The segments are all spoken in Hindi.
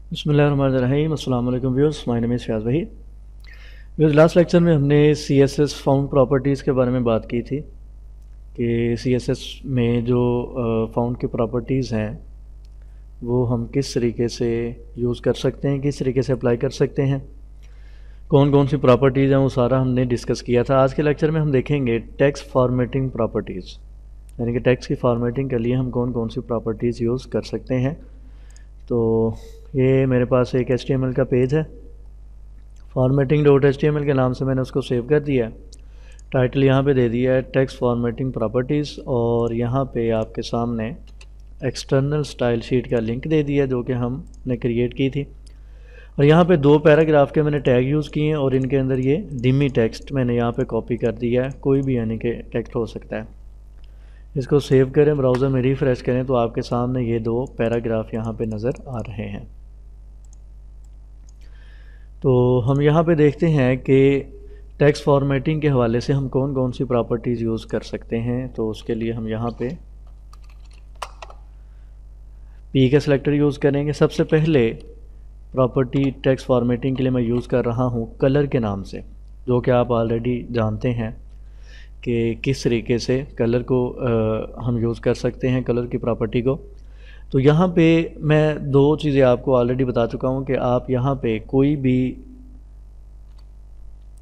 बिस्मिल्लाहिर्रहमानिर्रहीम। अस्सलाम वालेकुम व्यूअर्स, माय नेम इज़ शयाज़ वही। व्यूअर्स, लास्ट लेक्चर में हमने CSS फाउंड प्रॉपर्टीज़ के बारे में बात की थी कि CSS में जो फाउंड की प्रॉपर्टीज़ हैं वो हम किस तरीके से यूज़ कर सकते हैं, किस तरीके से अप्लाई कर सकते हैं, कौन कौन सी प्रॉपर्टीज़ हैं, वो सारा हमने डिस्कस किया था। आज के लेक्चर में हम देखेंगे टेक्स्ट फॉर्मेटिंग प्रॉपर्टीज़, यानी कि टेक्स्ट की फॉर्मेटिंग के लिए हम कौन कौन सी प्रॉपर्टीज़ यूज़ कर सकते हैं। तो ये मेरे पास एक HTML का पेज है, formatting.html के नाम से मैंने उसको सेव कर दिया है। टाइटल यहाँ पे दे दिया है टेक्स्ट फॉर्मेटिंग प्रॉपर्टीज़, और यहाँ पे आपके सामने एक्सटर्नल स्टाइल शीट का लिंक दे दिया जो कि हमने क्रिएट की थी। और यहाँ पे 2 पैराग्राफ के मैंने टैग यूज़ किए हैं और इनके अंदर ये डिमी टेक्स्ट मैंने यहाँ पे कॉपी कर दिया है, कोई भी यानी कि टेक्स्ट हो सकता है। इसको सेव करें, ब्राउज़र में रिफ़्रेश करें तो आपके सामने ये 2 पैराग्राफ यहाँ पे नज़र आ रहे हैं। तो हम यहाँ पे देखते हैं कि टेक्स्ट फॉर्मेटिंग के हवाले से हम कौन कौन सी प्रॉपर्टीज़ यूज़ कर सकते हैं। तो उसके लिए हम यहाँ पे पी का सिलेक्टर यूज़ करेंगे। सबसे पहले प्रॉपर्टी टेक्स्ट फॉर्मेटिंग के लिए मैं यूज़ कर रहा हूँ कलर के नाम से, जो कि आप ऑलरेडी जानते हैं कि किस तरीके से कलर को हम यूज़ कर सकते हैं, कलर की प्रॉपर्टी को। तो यहाँ पे मैं 2 चीज़ें आपको ऑलरेडी बता चुका हूँ कि आप यहाँ पे कोई भी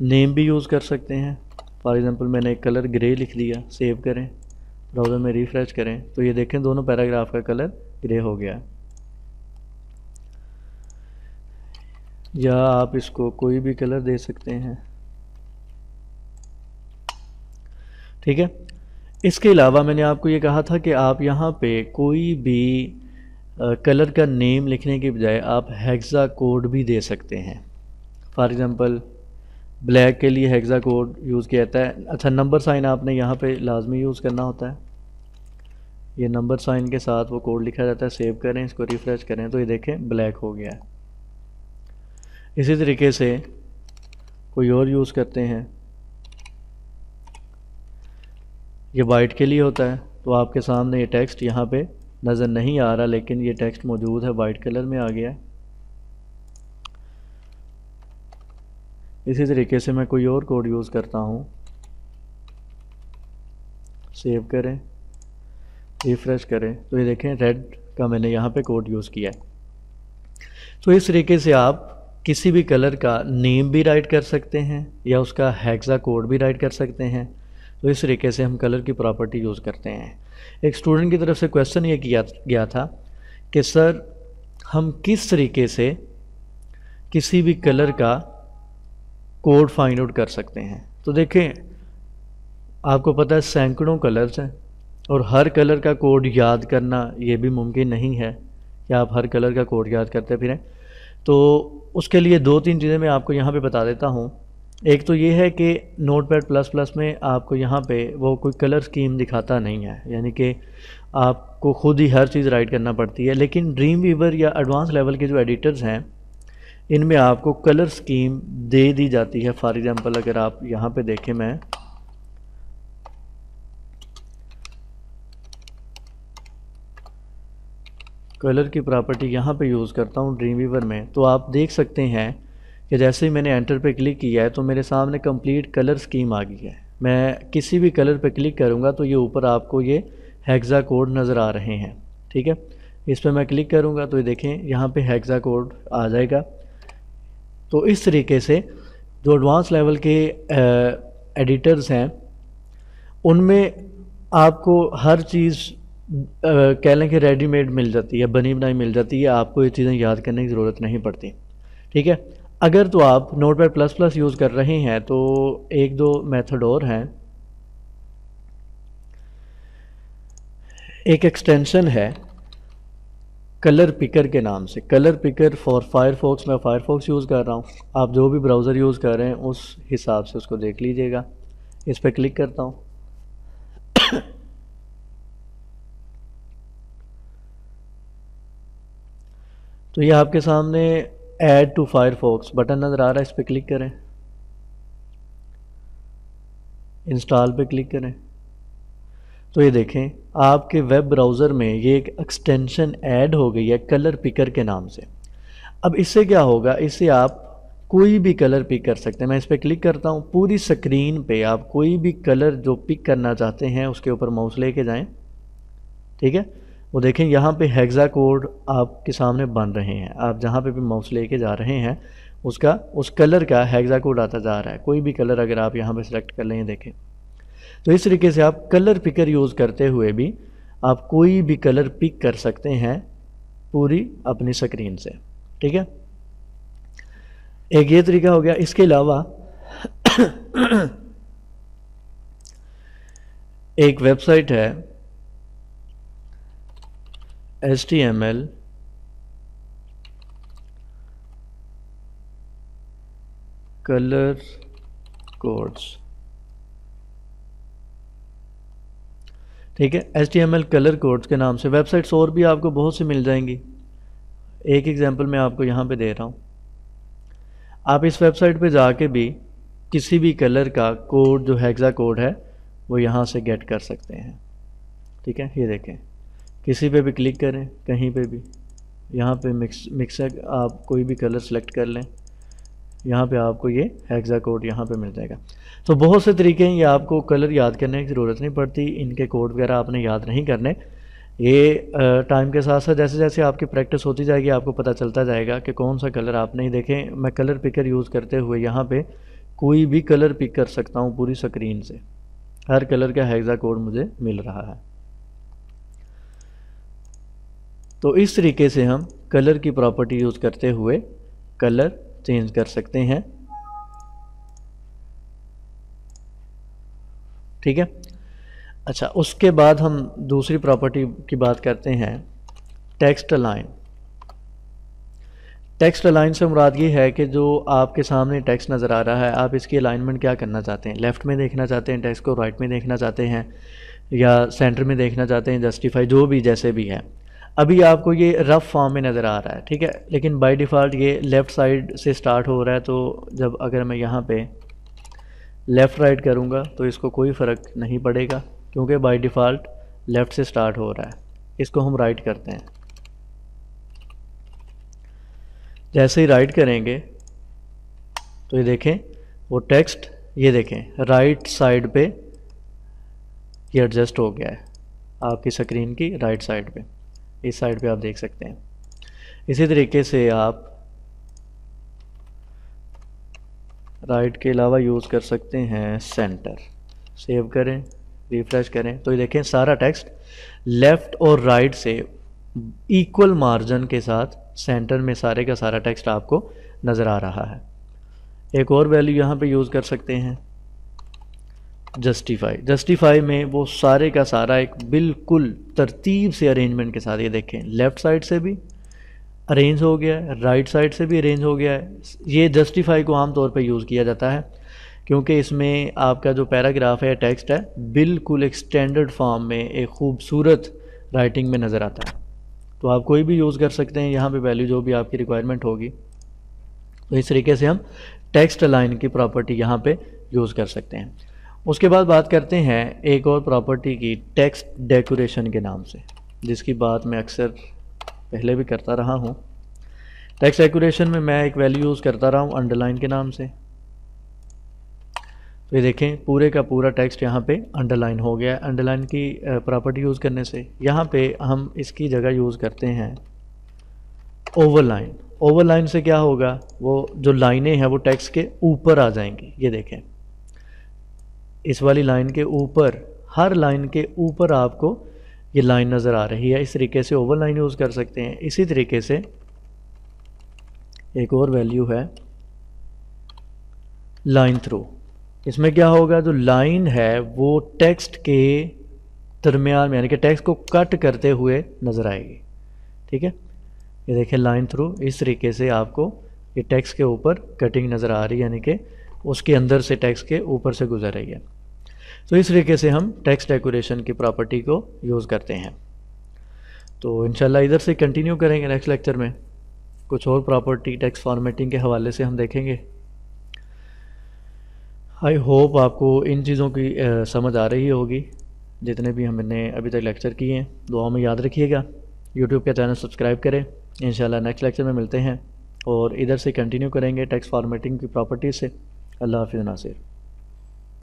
नेम भी यूज़ कर सकते हैं। फॉर एग्ज़ाम्पल मैंने एक कलर ग्रे लिख दिया, सेव करें, ब्राउज़र में रिफ़्रेश करें तो ये देखें दोनों पैराग्राफ का कलर ग्रे हो गया। या आप इसको कोई भी कलर दे सकते हैं, ठीक है। इसके अलावा मैंने आपको ये कहा था कि आप यहाँ पे कोई भी कलर का नेम लिखने के बजाय आप हेक्सा कोड भी दे सकते हैं। फॉर एग्ज़ाम्पल ब्लैक के लिए हेक्सा कोड यूज़ किया जाता है। अच्छा, नंबर साइन आपने यहाँ पे लाजमी यूज़ करना होता है। ये नंबर साइन के साथ वो कोड लिखा जाता है। सेव करें, इसको रिफ़्रेश करें तो ये देखें ब्लैक हो गया है। इसी तरीके से कोई और यूज़ करते हैं, ये वाइट के लिए होता है। तो आपके सामने ये टेक्स्ट यहाँ पे नज़र नहीं आ रहा, लेकिन ये टेक्स्ट मौजूद है, वाइट कलर में आ गया है। इसी तरीके से मैं कोई और कोड यूज़ करता हूँ, सेव करें, रिफ़्रेश करें तो ये देखें रेड का मैंने यहाँ पे कोड यूज़ किया है। तो इस तरीके से आप किसी भी कलर का नेम भी राइट कर सकते हैं या उसका हेक्सा कोड भी राइट कर सकते हैं। तो इस तरीके से हम कलर की प्रॉपर्टी यूज़ करते हैं। एक स्टूडेंट की तरफ से क्वेश्चन ये किया गया था कि सर हम किस तरीके से किसी भी कलर का कोड फाइंड आउट कर सकते हैं। तो देखें, आपको पता है सैकड़ों कलर्स हैं और हर कलर का कोड याद करना ये भी मुमकिन नहीं है कि आप हर कलर का कोड याद करते फिरें। तो उसके लिए 2-3 चीज़ें मैं आपको यहाँ पे बता देता हूँ। एक तो ये है कि नोटपैड++ में आपको यहाँ पे वो कोई कलर स्कीम दिखाता नहीं है, यानी कि आपको ख़ुद ही हर चीज़ राइट करना पड़ती है। लेकिन ड्रीम वीवर या एडवांस लेवल के जो एडिटर्स हैं इनमें आपको कलर स्कीम दे दी जाती है। फॉर एग्ज़ाम्पल अगर आप यहाँ पे देखें, मैं कलर की प्रॉपर्टी यहाँ पे यूज़ करता हूँ ड्रीम वीवर में, तो आप देख सकते हैं कि जैसे ही मैंने एंटर पे क्लिक किया है तो मेरे सामने कंप्लीट कलर स्कीम आ गई है। मैं किसी भी कलर पे क्लिक करूँगा तो ये ऊपर आपको ये हेक्सा कोड नज़र आ रहे हैं, ठीक है। इस पर मैं क्लिक करूँगा तो ये देखें यहाँ पे हेक्सा कोड आ जाएगा। तो इस तरीके से जो एडवांस लेवल के एडिटर्स हैं उनमें आपको हर चीज़ कह लें कि रेडीमेड मिल जाती है, बनी बनाई मिल जाती है। आपको ये चीज़ें याद करने की ज़रूरत नहीं पड़ती, ठीक है। अगर तो आप नोटपैड++ यूज़ कर रहे हैं तो 1-2 मेथड और हैं। एक एक्सटेंशन है कलर पिकर के नाम से, कलर पिकर फॉर फायरफॉक्स। मैं फायरफॉक्स यूज़ कर रहा हूँ, आप जो भी ब्राउज़र यूज़ कर रहे हैं उस हिसाब से उसको देख लीजिएगा। इस पर क्लिक करता हूँ तो ये आपके सामने ऐड टू फायरफॉक्स बटन नज़र आ रहा है, इस पर क्लिक करें, इंस्टॉल पे क्लिक करें तो ये देखें आपके वेब ब्राउज़र में ये एक एक्सटेंशन ऐड हो गई है कलर पिकर के नाम से। अब इससे क्या होगा, इससे आप कोई भी कलर पिक कर सकते हैं। मैं इस पर क्लिक करता हूँ, पूरी स्क्रीन पे आप कोई भी कलर जो पिक करना चाहते हैं उसके ऊपर माउस लेके जाएं, ठीक है। वो देखें यहाँ पे हेक्सा कोड आपके सामने बन रहे हैं, आप जहाँ पे भी माउस लेके जा रहे हैं उसका उस कलर का हेक्सा कोड आता जा रहा है। कोई भी कलर अगर आप यहाँ पे सेलेक्ट कर लें, देखें, तो इस तरीके से आप कलर पिकर यूज़ करते हुए भी आप कोई भी कलर पिक कर सकते हैं पूरी अपनी स्क्रीन से, ठीक है। एक ये तरीका हो गया। इसके अलावा एक वेबसाइट है HTML कलर कोड्स, ठीक है। HTML कलर कोड्स के नाम से वेबसाइट्स और भी आपको बहुत सी मिल जाएंगी। एक एग्जांपल मैं आपको यहाँ पे दे रहा हूँ। आप इस वेबसाइट पे जाके भी किसी भी कलर का कोड जो हेक्सा कोड है वो यहाँ से गेट कर सकते हैं, ठीक है। ये देखें, किसी पे भी क्लिक करें, कहीं पे भी, यहाँ पे मिक्सर आप कोई भी कलर सेलेक्ट कर लें, यहाँ पे आपको ये हेक्सा कोड यहाँ पे मिल जाएगा। तो बहुत से तरीके हैं, ये आपको कलर याद करने की ज़रूरत नहीं पड़ती, इनके कोड वगैरह आपने याद नहीं करने। ये टाइम के साथ साथ जैसे जैसे आपकी प्रैक्टिस होती जाएगी आपको पता चलता जाएगा कि कौन सा कलर आपने ही देखें। मैं कलर पिकर यूज़ करते हुए यहाँ पे कोई भी कलर पिक कर सकता हूँ पूरी स्क्रीन से, हर कलर का हेक्सा कोड मुझे मिल रहा है। तो इस तरीके से हम कलर की प्रॉपर्टी यूज़ करते हुए कलर चेंज कर सकते हैं, ठीक है। अच्छा, उसके बाद हम दूसरी प्रॉपर्टी की बात करते हैं, टेक्स्ट अलाइन। टेक्स्ट अलाइन से मुराद ये है कि जो आपके सामने टेक्स्ट नज़र आ रहा है, आप इसकी अलाइनमेंट क्या करना चाहते हैं, लेफ़्ट में देखना चाहते हैं टेक्स्ट को, राइट में देखना चाहते हैं, या सेंटर में देखना चाहते हैं, जस्टिफाई, जो भी जैसे भी है। अभी आपको ये रफ़ फॉर्म में नज़र आ रहा है, ठीक है, लेकिन बाय डिफ़ॉल्ट ये लेफ़्ट साइड से स्टार्ट हो रहा है। तो जब अगर मैं यहाँ पे लेफ़्ट राइट करूँगा तो इसको कोई फ़र्क नहीं पड़ेगा, क्योंकि बाय डिफ़ॉल्ट लेफ़्ट से स्टार्ट हो रहा है। इसको हम राइट करते हैं, जैसे ही राइट करेंगे तो ये देखें वो टेक्स्ट, ये देखें राइट साइड पे ये एडजस्ट हो गया है आपकी स्क्रीन की राइट साइड पे, इस साइड पे आप देख सकते हैं। इसी तरीके से आप राइट के अलावा यूज़ कर सकते हैं सेंटर। सेव करें, रिफ्रेश करें तो ये देखें सारा टेक्स्ट लेफ़्ट और राइट से इक्वल मार्जिन के साथ सेंटर में सारे का सारा टेक्स्ट आपको नज़र आ रहा है। एक और वैल्यू यहाँ पे यूज़ कर सकते हैं, जस्टिफाई। जस्टिफाई में वो सारे का सारा एक बिल्कुल तरतीब से अरेंजमेंट के साथ, ये देखें लेफ़्ट साइड से भी अरेंज हो गया है, राइट साइड से भी अरेंज हो गया है। ये जस्टिफाई को आम तौर पे यूज़ किया जाता है क्योंकि इसमें आपका जो पैराग्राफ है, टेक्स्ट है, बिल्कुल एक स्टैंडर्ड फॉर्म में एक खूबसूरत राइटिंग में नज़र आता है। तो आप कोई भी यूज़ कर सकते हैं यहाँ पे वैल्यू जो भी आपकी रिक्वायरमेंट होगी। तो इस तरीके से हम टेक्स्ट अलाइन की प्रॉपर्टी यहाँ पे यूज़ कर सकते हैं। उसके बाद बात करते हैं एक और प्रॉपर्टी की, टेक्स्ट डेकोरेशन के नाम से, जिसकी बात मैं अक्सर पहले भी करता रहा हूँ। टेक्स्ट डेकोरेशन में मैं एक वैल्यू यूज़ करता रहा हूँ अंडरलाइन के नाम से। तो ये देखें पूरे का पूरा टेक्स्ट यहाँ पे अंडरलाइन हो गया है। अंडरलाइन की प्रॉपर्टी यूज़ करने से यहाँ पे हम इसकी जगह यूज़ करते हैं ओवरलाइन। ओवरलाइन से क्या होगा, वो जो लाइनें हैं वो टेक्स्ट के ऊपर आ जाएंगी। ये देखें इस वाली लाइन के ऊपर, हर लाइन के ऊपर आपको ये लाइन नज़र आ रही है। इस तरीके से ओवरलाइन यूज़ कर सकते हैं। इसी तरीके से एक और वैल्यू है लाइन थ्रू। इसमें क्या होगा, जो लाइन है वो टेक्स्ट के दरमियान में, यानी कि टेक्स्ट को कट करते हुए नज़र आएगी, ठीक है। ये देखें लाइन थ्रू, इस तरीके से आपको ये टेक्स्ट के ऊपर कटिंग नज़र आ रही है, यानी कि उसके अंदर से टेक्स्ट के ऊपर से गुजर रही है। तो इस तरीके से हम टेक्स्ट डेकोरेशन की प्रॉपर्टी को यूज़ करते हैं। तो इंशाल्लाह इधर से कंटिन्यू करेंगे नेक्स्ट लेक्चर में, कुछ और प्रॉपर्टी टेक्स्ट फॉर्मेटिंग के हवाले से हम देखेंगे। आई होप आपको इन चीज़ों की समझ आ रही होगी जितने भी हमने अभी तक लेक्चर किए हैं। दुआ में याद रखिएगा, यूट्यूब का चैनल सब्सक्राइब करें। इंशाल्लाह नेक्स्ट लेक्चर में मिलते हैं। और इधर से कंटिन्यू करेंगे टेक्स्ट फॉर्मेटिंग की प्रॉपर्टी से। अल्लाह हाफिज़ नासिर।